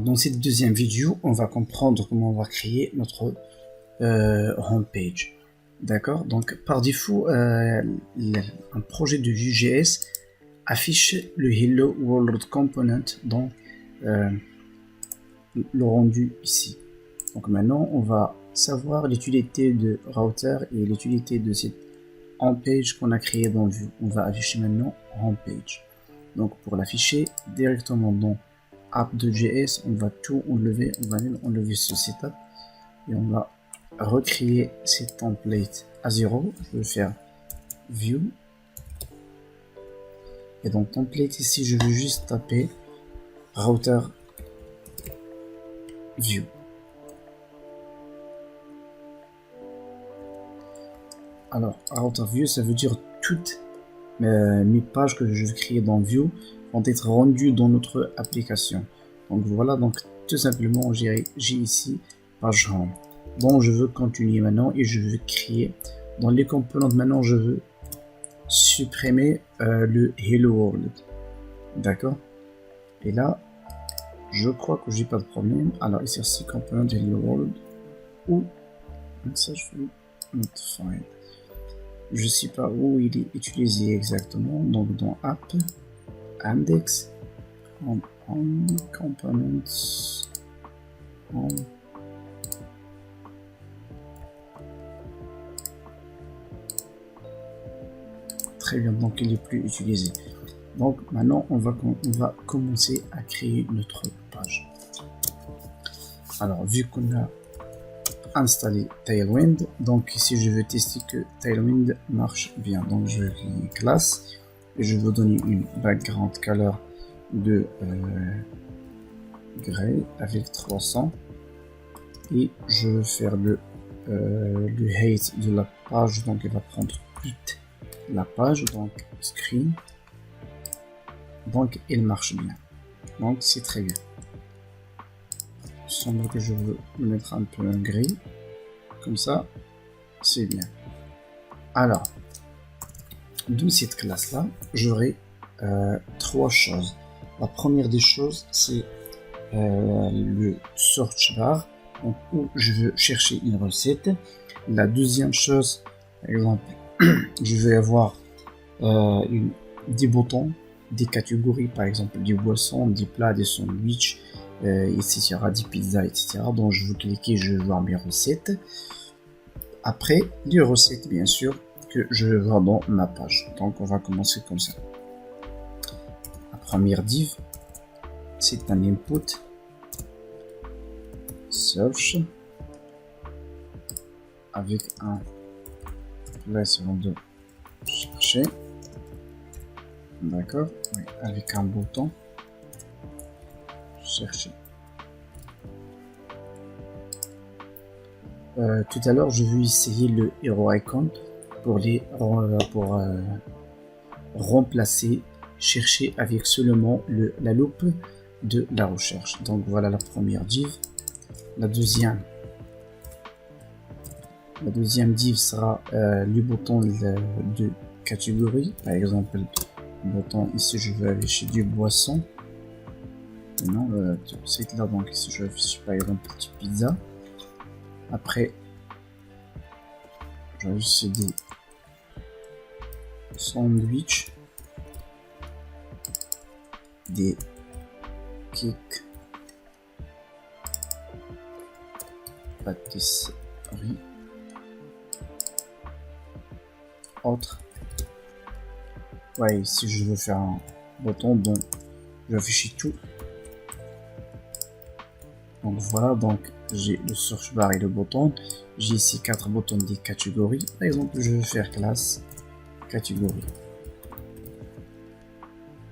dans cette deuxième vidéo, on va comprendre comment on va créer notre homepage. D'accord? Donc, par défaut, un projet de Vue.js affiche le Hello World Component dans le rendu ici. Donc maintenant, on va savoir l'utilité de router et l'utilité de cette homepage qu'on a créé dans Vue. On va afficher maintenant homepage. Donc pour l'afficher directement dans app.js, on va tout enlever, on va même enlever ce setup et on va recréer cette template à 0. Je vais faire view et dans template ici, je vais juste taper router view. Alors, router view, ça veut dire toutes mes pages que je vais créer dans Vue vont être rendues dans notre application. Donc voilà, donc tout simplement j'ai ici page home. Bon, je veux continuer maintenant et je veux créer dans les composants. Maintenant, je veux supprimer le Hello World. D'accord? Et là, je crois que j'ai pas de problème. Alors ici, c'est component Hello World ou ça je fais not find. Je sais pas où il est utilisé exactement. Donc dans app, index, on components, on très bien, donc il est plus utilisé. Donc maintenant on va commencer à créer notre page. Alors vu qu'on a installé Tailwind, donc ici je veux tester que Tailwind marche bien. Donc je vais classe et je veux donner une background color de gray avec 300 et je vais faire le height de la page, donc il va prendre toute la page, donc screen, donc il marche bien, donc c'est très bien. Il semble que je veux le mettre un peu en gris, comme ça c'est bien. Alors de cette classe là j'aurai trois choses. La première des choses c'est le search bar, donc où je veux chercher une recette. La deuxième chose, par exemple, je vais avoir des boutons, des catégories, par exemple des boissons, des plats, des sandwichs, etc., des pizzas, etc. Donc je veux cliquer, je vais voir mes recettes. Après, les recettes, bien sûr, que je vais voir dans ma page. Donc on va commencer comme ça. La première div, c'est un input search avec un place de chercher, d'accord, oui, avec un bouton chercher. Tout à l'heure je vais essayer le hero icon pour remplacer chercher avec seulement la loupe de la recherche. Donc voilà la première div. La deuxième div sera le bouton de catégorie. Par exemple, le bouton ici, je vais afficher du boisson. Non, c'est là, donc ici, je vais afficher par exemple petite pizza. Après, je vais afficher des sandwichs, des cakes, pâtisserie, autre. Ouais, si je veux faire un bouton, donc je vais afficher tout. Donc voilà, donc j'ai le search bar et le bouton. J'ai ici 4 boutons des catégories. Par exemple, je vais faire classe catégorie.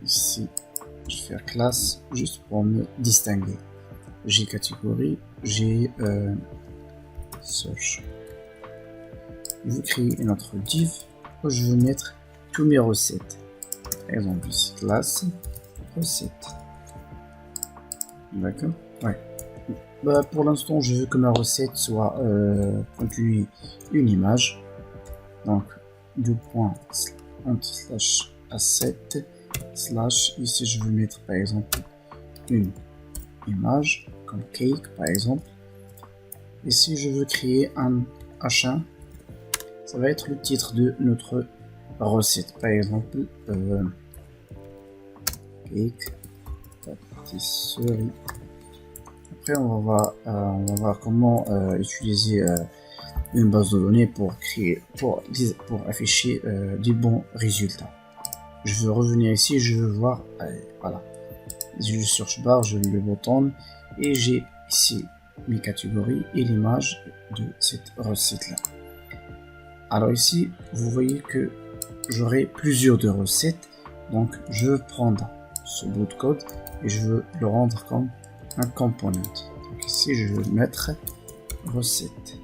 Ici, je vais faire classe juste pour me distinguer. J'ai catégorie, j'ai search. Je vais créer une autre div où je vais mettre tous mes recettes. Par exemple, ici, classe recette. D'accord? Ouais. Bah, pour l'instant, je veux que ma recette soit contenue une image. Donc, du point slash asset slash, ici je veux mettre par exemple une image, comme cake par exemple. Et si je veux créer un H1, ça va être le titre de notre recette. Par exemple, cake, pâtisserie. Après, on va voir comment utiliser une base de données pour afficher des bons résultats. Je veux revenir ici, je veux voir, voilà, je search bar, je le bouton et j'ai ici mes catégories et l'image de cette recette là. Alors ici, vous voyez que j'aurai plusieurs de recettes, donc je veux prendre ce bout de code et je veux le rendre comme un component. Donc ici, je veux mettre recette.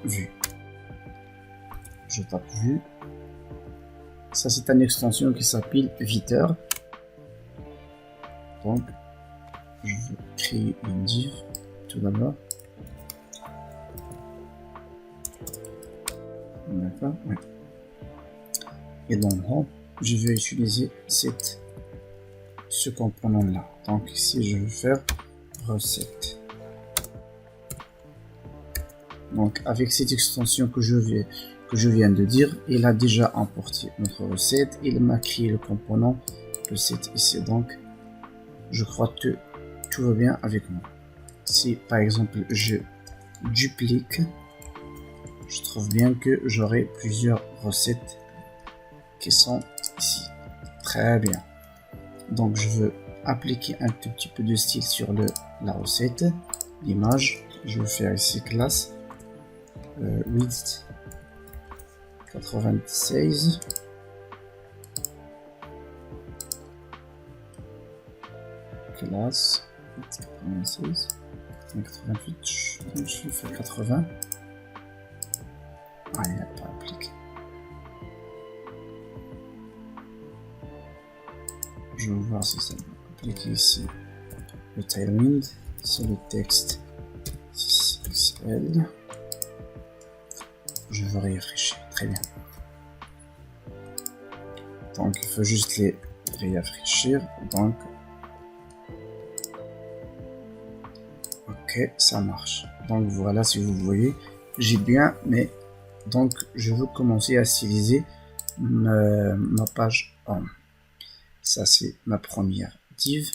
Vue. Je tape vue. Ça, c'est une extension qui s'appelle Viter. Donc, je vais créer une div tout d'abord. D'accord, ouais. Et dans le home, je vais utiliser ce component là. Donc ici, je vais faire recette. Donc avec cette extension que je viens de dire, il a déjà importé notre recette. Il m'a créé le component recette ici. Donc je crois que tout va bien avec moi. Si par exemple je duplique, je trouve bien que j'aurai plusieurs recettes qui sont ici. Très bien. Donc je veux appliquer un tout petit peu de style sur la recette, l'image. Je vais faire ici classe width 96, classe 96, 88, je fais 80. Ah, il n'a pas appliqué. Je vais voir si ça va appliquer ici le tailwind, c'est le texte 6XL. Je veux réafficher, très bien. Donc il faut juste les réafficher. Donc ok, ça marche. Donc voilà, si vous voyez, j'ai bien, mais donc je veux commencer à styliser ma page home. Ça c'est ma première div.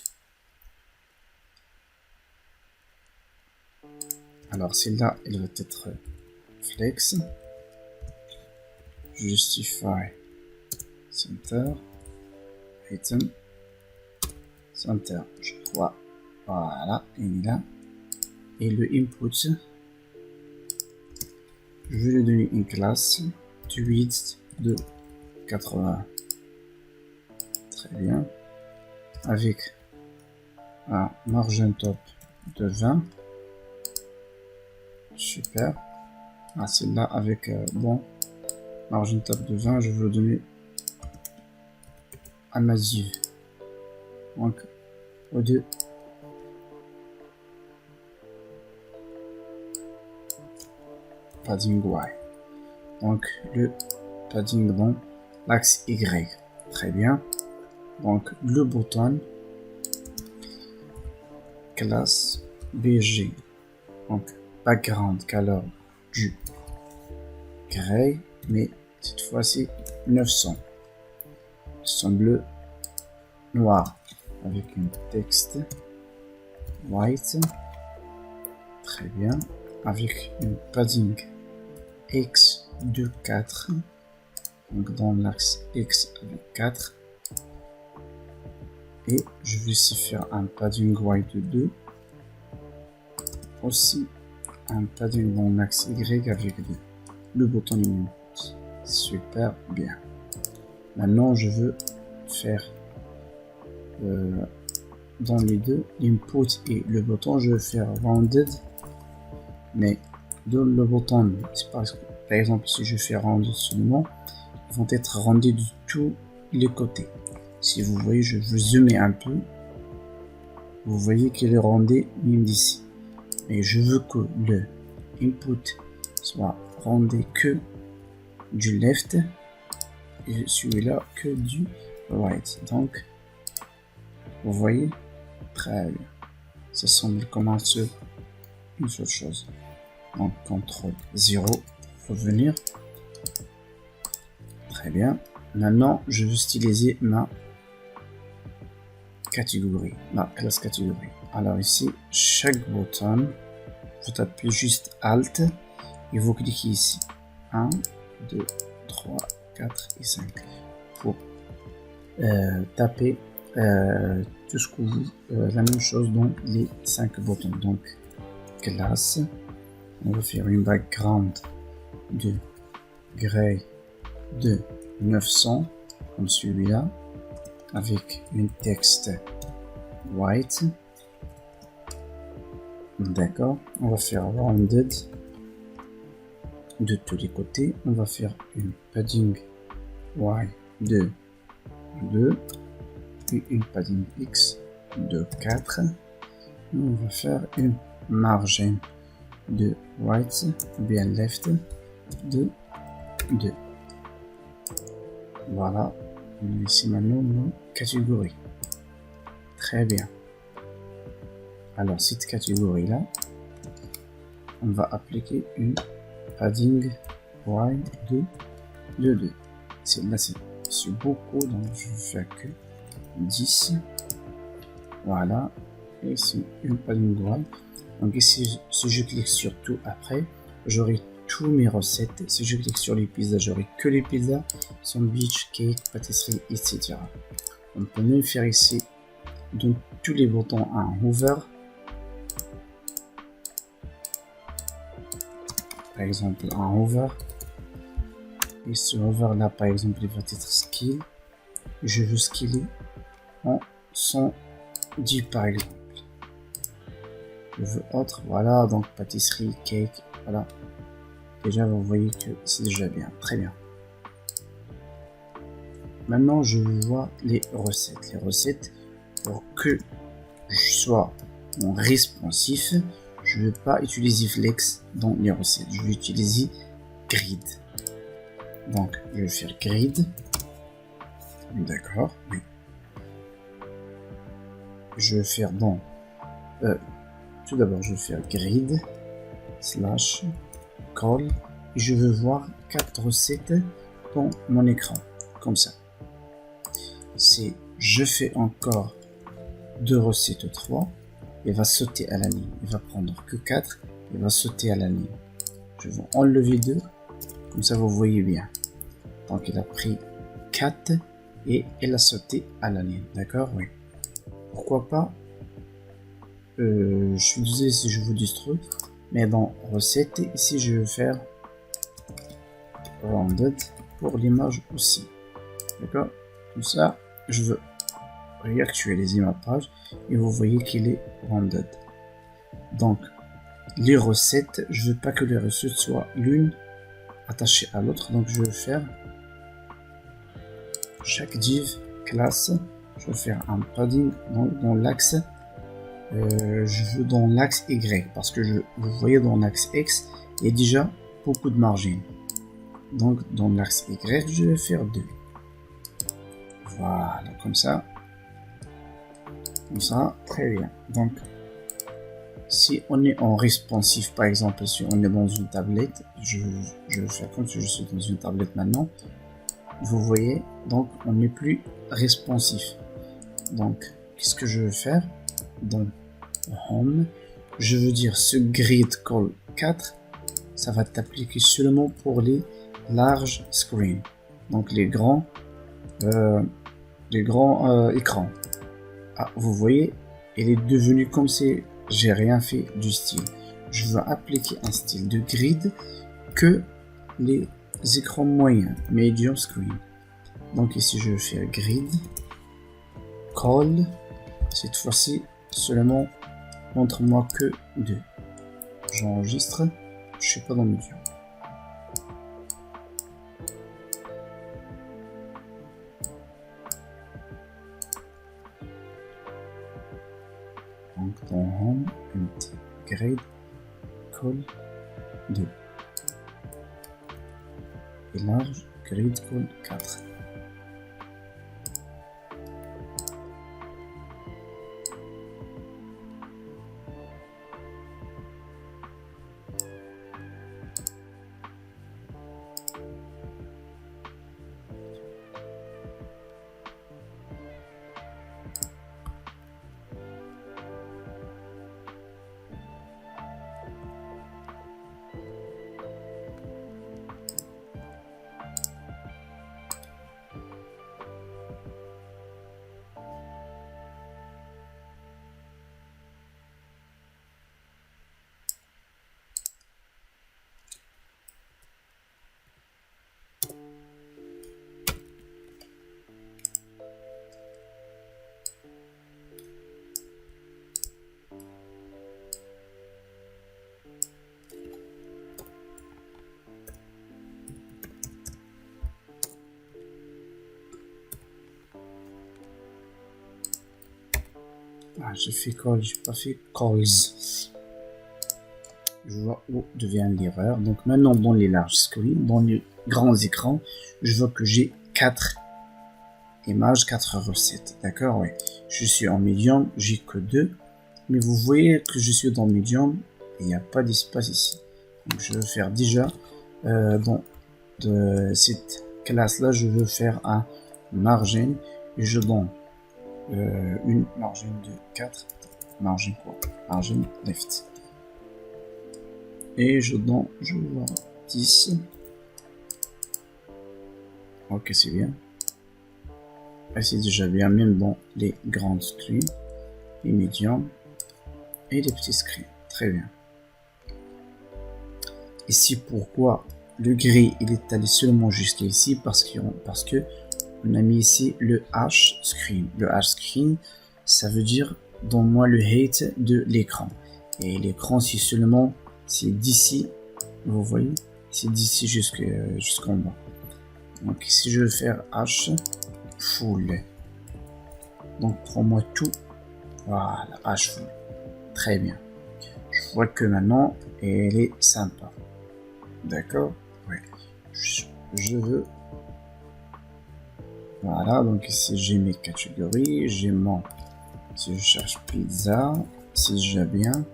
Alors celle-là, elle va être flex. Justify center item center, je crois. Voilà, il est là. Et le input, je vais lui donner une classe du width de 80. Très bien. Avec un margin top de 20. Super. Ah, celle-là avec bon margin top de 20, je veux donner un massive. Donc O2 padding Y. Donc le padding dans l'axe Y. Très bien. Donc le bouton classe BG. Donc background color du gray, mais cette fois-ci 900. Son bleu noir avec un texte white. Très bien. Avec une padding X de 4. Donc dans l'axe X avec 4. Et je vais ici faire un padding white de 2. Aussi un padding dans l'axe Y avec 2. Le bouton input. Super bien. Maintenant je veux faire dans les deux, l'input et le bouton, je vais faire rounded. Mais dans le bouton, c'est parce que par exemple si je fais rounded seulement, ils vont être roundés de tous les côtés. Si vous voyez, je veux zoomer un peu. Vous voyez qu'il est roundé même d'ici. Mais je veux que le input soit roundé que du left et celui-là que du right. Donc Vous voyez? Très bien. Ça semble comme une seule chose. Donc, CTRL 0, revenir. Très bien. Maintenant, je veux styliser ma catégorie, ma classe catégorie. Alors ici, chaque bouton, vous tapez juste Alt et vous cliquez ici. 1, 2, 3, 4 et 5 pour taper tout ce que vous, la même chose dans les 5 boutons. Donc, classe, on va faire une background de gray de 900 comme celui-là avec une texte white. D'accord, on va faire rounded de tous les côtés. On va faire une padding y de 2 et une padding x de 4. On va faire une margin de right ou bien left de 2. Voilà, on a ici maintenant nos catégories. Très bien. Alors cette catégorie là, on va appliquer une padding y de 2. Là c'est beaucoup, donc je vais faire que 10. Voilà, et ici une padding y. Donc ici, si je clique sur tout après, j'aurai tous mes recettes. Si je clique sur les pizzas, j'aurai que les pizzas, sandwich, cake, pâtisserie, etc. On peut même faire ici dans tous les boutons un hover. Par exemple, un hover. Et ce hover là, par exemple, il va être skill. Je veux skiller en 110 par exemple. Je veux autre, voilà, donc pâtisserie, cake, voilà. Déjà, vous voyez que c'est déjà bien, très bien. Maintenant, je vois les recettes. Les recettes, pour que je sois en responsif, je ne vais pas utiliser flex dans les recettes. Je vais utiliser grid. Donc, je vais faire grid. D'accord, oui. Je vais faire dans... tout d'abord, je vais faire grid slash call et je veux voir 4 recettes dans mon écran, comme ça. Si je fais encore 2 recettes 3, il va sauter à la ligne. Il va prendre que 4, il va sauter à la ligne. Je vais enlever 2, comme ça vous voyez bien. Donc il a pris 4 et il a sauté à la ligne. D'accord, oui. Pourquoi pas je suis désolé si je vous distrouille, mais dans recettes, ici je vais faire rounded pour l'image aussi. D'accord, comme ça je veux réactualiser ma page et vous voyez qu'il est rounded. Donc les recettes, je veux pas que les recettes soient l'une attachée à l'autre, donc je vais faire chaque div classe, je vais faire un padding dans l'axe. Je veux dans l'axe Y parce que vous voyez dans l'axe X il y a déjà beaucoup de margines, donc dans l'axe Y je vais faire 2. Voilà, comme ça, très bien. Donc si on est en responsif, par exemple si on est dans une tablette, je vais faire comme si je suis dans une tablette maintenant, vous voyez, donc on n'est plus responsif. Donc qu'est-ce que je vais faire? Dans Home, je veux dire ce grid call 4, ça va t'appliquer seulement pour les large screen, donc les grands écrans. Ah, vous voyez, il est devenu comme si j'ai rien fait du style. Je veux appliquer un style de grid que les écrans moyens, medium screen. Donc ici je vais faire grid call, cette fois-ci seulement montre-moi que 2. J'enregistre, je suis pas dans le medium. Donc dans Home, grade call 2. Et large, grade call 4. Ah, j'ai fait call, j'ai pas fait calls. Je vois où devient l'erreur. Donc maintenant dans les large screen, dans les grands écrans, je vois que j'ai 4 images, 4 recettes. D'accord, ouais. Je suis en medium, j'ai que 2. Mais vous voyez que je suis dans medium et il n'y a pas d'espace ici. Donc je vais faire déjà dans cette classe là, je veux faire un margin et je donne une margin de 4. Margin quoi? Margin left. Et je vois 10. Ok, c'est bien. Et c'est déjà bien, même dans les grandes screens, les médiums et les petits screens. Très bien. Ici, pourquoi le gris il est allé seulement jusqu'à ici? Parce que on a mis ici le H screen. Le H screen, ça veut dire donne-moi le height de l'écran. Et l'écran, c'est d'ici, vous voyez, c'est d'ici jusqu'en bas. Donc si je veux faire H full, donc prends-moi tout, voilà, H full, très bien. Je vois que maintenant elle est sympa, d'accord, ouais. Je veux, voilà, donc ici j'ai mes catégories, j'ai mon, si je cherche pizza, si je vais bien,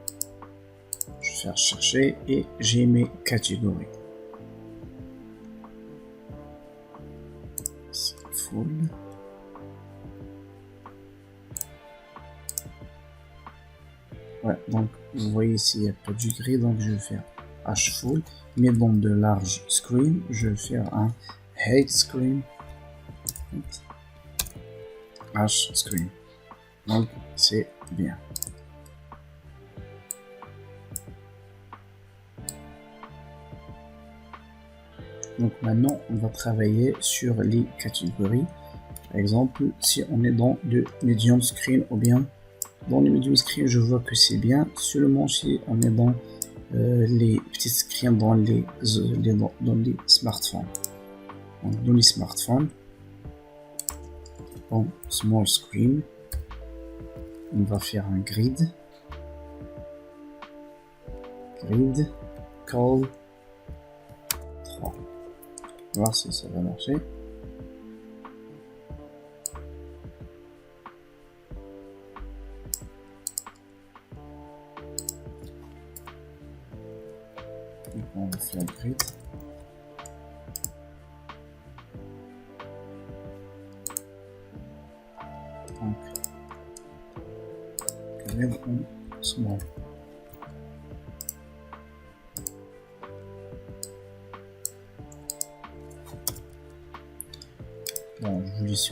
je vais faire chercher et j'ai mes catégories. Full. Ouais, donc vous voyez ici il n'y a pas du gris, donc je vais faire H full, mais dans de large screen, je vais faire un height screen, H screen. Donc c'est bien. Donc maintenant on va travailler sur les catégories. Par exemple, si on est dans le medium screen ou bien dans le medium screen, je vois que c'est bien. Seulement si on est dans les petits screens dans les smartphones. Donc, dans les smartphones, dans small screen, on va faire un grid. Grid, call 3. On va voir si ça va marcher. Donc, on va faire grid. Donc, grid en small. Bon, je vous laisse